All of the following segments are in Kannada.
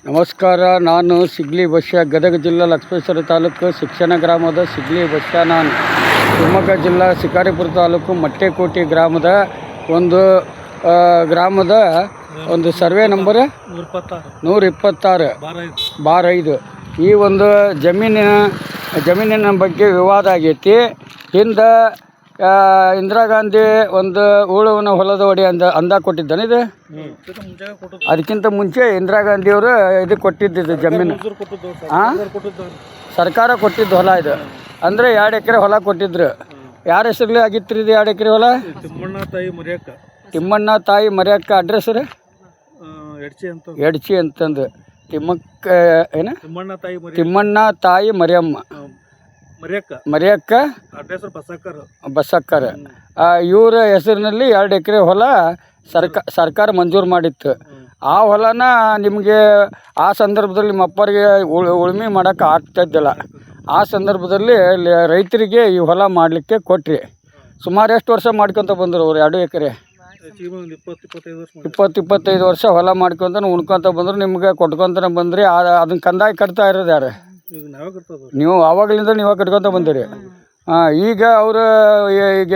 ನಮಸ್ಕಾರ. ನಾನು ಸಿಗ್ಲಿ ಬಸ್ಯ, ಗದಗ ಜಿಲ್ಲಾ ಲಕ್ಷ್ಮೇಶ್ವರ ತಾಲೂಕು ಶಿಕ್ಷಣ ಗ್ರಾಮದ ಸಿಗ್ಲಿ ಬಸ್ಯ. ನಾನು ಶಿವಮೊಗ್ಗ ಜಿಲ್ಲಾ ಶಿಕಾರಿಪುರ ತಾಲೂಕು ಮಟ್ಟೆಕೋಟೆ ಗ್ರಾಮದ ಒಂದು ಸರ್ವೆ ನಂಬರ್ 126/5. ಈ ಒಂದು ಜಮೀನಿನ ಬಗ್ಗೆ ವಿವಾದ ಆಗೈತಿ. ಹಿಂದೆ ಇಂದಿರಾ ಗಾಂಧಿ ಒಂದು ಉಳುವನ ಹೊಲದ ಒಡೆ ಅಂದ ಕೊಟ್ಟಿದ್ದಾನೆ. ಇದು ಅದಕ್ಕಿಂತ ಮುಂಚೆ ಇಂದಿರಾ ಗಾಂಧಿಯವರು ಇದು ಕೊಟ್ಟಿದ್ದು ಜಮೀನು. ಸರ್ಕಾರ ಕೊಟ್ಟಿದ್ದು ಹೊಲ ಇದು. ಅಂದರೆ 2 ಎಕರೆ ಹೊಲ ಕೊಟ್ಟಿದ್ರು. ಯಾರ ಹೆಸರಲ್ಲಿ ಆಗಿತ್ತು ಇದು 2 ಎಕರೆ ಹೊಲ? ತಿಮ್ಮಣ್ಣ ತಾಯಿ ಮರ್ಯಕ್ಕ. ಅಡ್ರೆಸ್ ರೀ ಎಡ್ಚಿ ಅಂತಂದು. ತಿಮ್ಮಣ್ಣ ತಾಯಿ ಮರಿಯಮ್ಮ ಮರ್ಯಕ್ಕ ಬಸಕ್ಕರ್. ಇವರ ಹೆಸರಿನಲ್ಲಿ 2 ಎಕರೆ ಹೊಲ ಸರ್ಕಾರ ಮಂಜೂರು ಮಾಡಿತ್ತು. ಆ ಹೊಲನ ನಿಮಗೆ ಆ ಸಂದರ್ಭದಲ್ಲಿ ನಿಮ್ಮ ಅಪ್ಪರಿಗೆ ಉಳುಮೆ ಮಾಡೋಕೆ ಆಗ್ತಾಯಿದ್ದಿಲ್ಲ. ಆ ಸಂದರ್ಭದಲ್ಲಿ ರೈತರಿಗೆ ಈ ಹೊಲ ಮಾಡಲಿಕ್ಕೆ ಕೊಟ್ರಿ. ಸುಮಾರು ಎಷ್ಟು ವರ್ಷ ಮಾಡ್ಕೊತ ಬಂದರು ಅವ್ರು? 2 ಎಕರೆ 20-25 ವರ್ಷ ಹೊಲ ಮಾಡ್ಕೊತ ಉಣ್ಕೊತ ಬಂದರು. ನಿಮ್ಗೆ ಕೊಟ್ಕೊತಾನೆ ಬಂದ್ರಿ. ಅದನ್ನ ಕಂದಾಯ ಕಟ್ತಾ ಇರೋದು ಯಾರು? ನೀವು ಆವಾಗಲಿಂದ ನೀವು ಕಟ್ಕೊತ ಬಂದಿರಿ. ಈಗ ಅವರು ಈಗ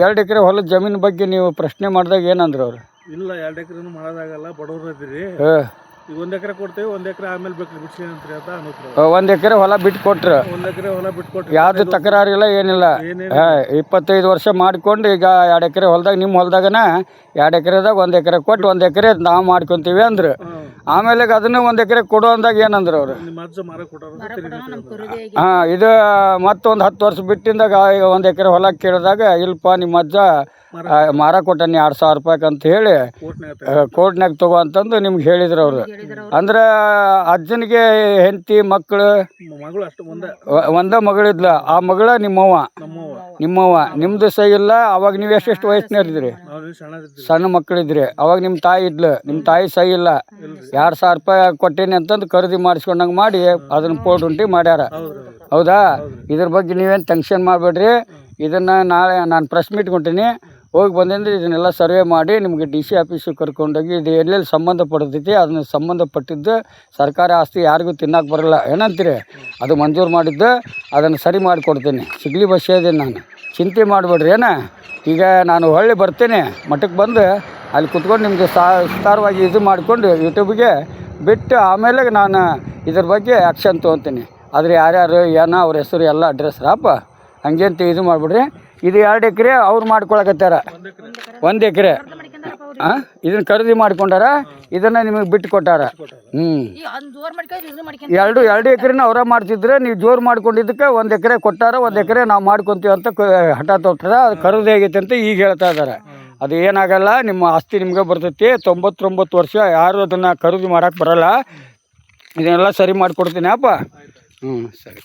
2 ಎಕರೆ ಹೊಲದ ಜಮೀನು ಬಗ್ಗೆ ನೀವು ಪ್ರಶ್ನೆ ಮಾಡಿದಾಗ ಏನಂದ್ರು ಅವರು? ಇಲ್ಲ, 2 ಎಕರೆನೂ ಮಾಡೋದಾಗಲ್ಲ, ಬಡವರು ಇದ್ದೀರಿ, ಈಗ 1 ಎಕರೆ ಕೊಡ್ತೇವೆ, 1 ಎಕರೆ ಆಮೇಲೆ ಬೇಕು ಬಿಡ್ಸಿ ಅಂತ್ರಿ ಅಂತ ಅನ್ನೋದು. 1 ಎಕರೆ ಹೊಲ ಬಿಟ್ಟು ಕೊಟ್ರು. 1 ಎಕರೆ ಹೊಲ ಬಿಟ್ಟು ಕೊಟ್ರು. ಯಾವ್ದು ತಕರಾರಿಲ್ಲ, ಏನಿಲ್ಲ. 25 ವರ್ಷ ಮಾಡ್ಕೊಂಡು ಈಗ 2 ಎಕರೆ ಹೊಲದಾಗ, ನಿಮ್ಮ ಹೊಲದಾಗನ 2 ಎಕರೆದಾಗ 1 ಎಕರೆ ಕೊಟ್ಟು 1 ಎಕರೆ ನಾವು ಮಾಡ್ಕೊತೀವಿ ಅಂದ್ರು. ಆಮೇಲೆ ಅದನ್ನು 1 ಎಕರೆ ಕೊಡು ಅಂದಾಗ ಏನಂದ್ರು ಅವರು? ಇದು ಮತ್ತೊಂದು 10 ವರ್ಷ ಬಿಟ್ಟಿಂದಾಗ 1 ಎಕರೆ ಹೊಲ ಕೇಳಿದಾಗ, ಇಲ್ಪ ನಿಮ್ಮ ಅಜ್ಜ ಮಾರ ಕೊಟ್ಟಾನೆ 2,000 ರೂಪಾಯಿಗೆ ಅಂತ ಹೇಳಿ ಕೋರ್ಟ್ನಾಗ ತಗೋ ಅಂತಂದು ನಿಮ್ಗೆ ಹೇಳಿದ್ರು ಅವರು. ಅಂದ್ರೆ ಅಜ್ಜನಿಗೆ ಹೆಂಡತಿ ಮಕ್ಕಳು ಒಂದೇ ಮಗಳಿದ್ಲ. ಆ ಮಗಳ ನಿಮ್ಮವ್ವ. ನಿಮ್ದು ಸಹಿ ಇಲ್ಲ. ಅವಾಗ ನೀವು ಎಷ್ಟು ವಯಸ್ಸಿನರಿದ್ರಿ? ಸಣ್ಣ ಮಕ್ಕಳಿದ್ರಿ. ಅವಾಗ ನಿಮ್ಮ ತಾಯಿ ಇದ್ಲು. ನಿಮ್ಮ ತಾಯಿ ಸಹಿ ಇಲ್ಲ. 2,000 ರೂಪಾಯಿ ಕೊಟ್ಟೇನಿ ಅಂತಂದು ಖರೀದಿ ಮಾಡಿಸ್ಕೊಂಡಂಗೆ ಮಾಡಿ ಅದನ್ನು ಪೋಲ್ಡುಂಟಿ ಮಾಡ್ಯಾರ. ಹೌದಾ? ಇದ್ರ ಬಗ್ಗೆ ನೀವೇನು ಟೆನ್ಷನ್ ಮಾಡಬೇಡ್ರಿ. ಇದನ್ನು ನಾಳೆ ನಾನು ಪ್ರೆಸ್ ಮೀಟ್ ಕೊಟ್ಟೀನಿ, ಹೋಗಿ ಬಂದಂದ್ರೆ ಇದನ್ನೆಲ್ಲ ಸರ್ವೆ ಮಾಡಿ ನಿಮಗೆ DC ಆಫೀಸಿಗೆ ಕರ್ಕೊಂಡೋಗಿ ಇದು ಎಲ್ಲೆಲ್ಲಿ ಸಂಬಂಧಪಡ್ತೈತಿ ಅದನ್ನು ಸಂಬಂಧಪಟ್ಟಿದ್ದು ಸರ್ಕಾರಿ ಆಸ್ತಿ ಯಾರಿಗೂ ತಿನ್ನಕ್ಕೆ ಬರೋಲ್ಲ. ಏನಂತೀರಿ? ಅದು ಮಂಜೂರು ಮಾಡಿದ್ದು ಅದನ್ನು ಸರಿ ಮಾಡಿಕೊಡ್ತೀನಿ. ಸಿಗ್ಲಿ ಬಸ್ ಇದ್ದೀನಿ ನಾನು, ಚಿಂತೆ ಮಾಡಿಬಿಡ್ರಿ. ಈಗ ನಾನು ಹೊಳ್ಳಿ ಬರ್ತೇನೆ ಮಠಕ್ಕೆ ಬಂದು ಅಲ್ಲಿ ಕುತ್ಕೊಂಡು ನಿಮಗೆ ವಿಸ್ತಾರವಾಗಿ ಇದು ಮಾಡಿಕೊಂಡು ಯೂಟ್ಯೂಬ್ಗೆ ಬಿಟ್ಟು ಆಮೇಲೆ ನಾನು ಇದ್ರ ಬಗ್ಗೆ ಆ್ಯಕ್ಷನ್ ತೊಗೊತೀನಿ. ಆದರೆ ಯಾರ್ಯಾರು ಅವ್ರ ಹೆಸರು ಎಲ್ಲ ಅಡ್ರೆಸ್ ರಾಪ ಹಂಗೇಂತ ಇದು ಮಾಡಿಬಿಡ್ರಿ. ಇದು 2 ಎಕರೆ ಅವ್ರು ಮಾಡ್ಕೊಳಕತ್ತಾರ. 1 ಎಕರೆ ಇದನ್ನು ಖರೀದಿ ಮಾಡ್ಕೊಂಡಾರ. ಇದನ್ನು ನಿಮಗೆ ಬಿಟ್ಟು ಕೊಟ್ಟಾರ. 2 ಎಕರೆನ ಅವರ ಮಾಡ್ತಿದ್ರೆ ನೀವು ಜೋರು ಮಾಡ್ಕೊಂಡಿದ್ದಕ್ಕೆ 1 ಎಕರೆ ಕೊಟ್ಟಾರ. 1 ಎಕರೆ ನಾವು ಮಾಡ್ಕೊತೀವಿ ಅಂತ ಹಠ ತೊಟ್ಟಾರ. ಅದು ಖರೀದಿ ಆಗೈತೆ ಅಂತ ಈಗ ಹೇಳ್ತಾ ಇದ್ದಾರೆ. ಅದು ಏನಾಗಲ್ಲ, ನಿಮ್ಮ ಆಸ್ತಿ ನಿಮ್ಗೆ ಬರ್ತೈತಿ. 99 ವರ್ಷ ಯಾರು ಅದನ್ನು ಖರೀದಿ ಮಾಡೋಕ್ಕೆ ಬರೋಲ್ಲ. ಇದನ್ನೆಲ್ಲ ಸರಿ ಮಾಡಿಕೊಡ್ತೀನಿ ಅಪ್ಪ. ಸರಿ.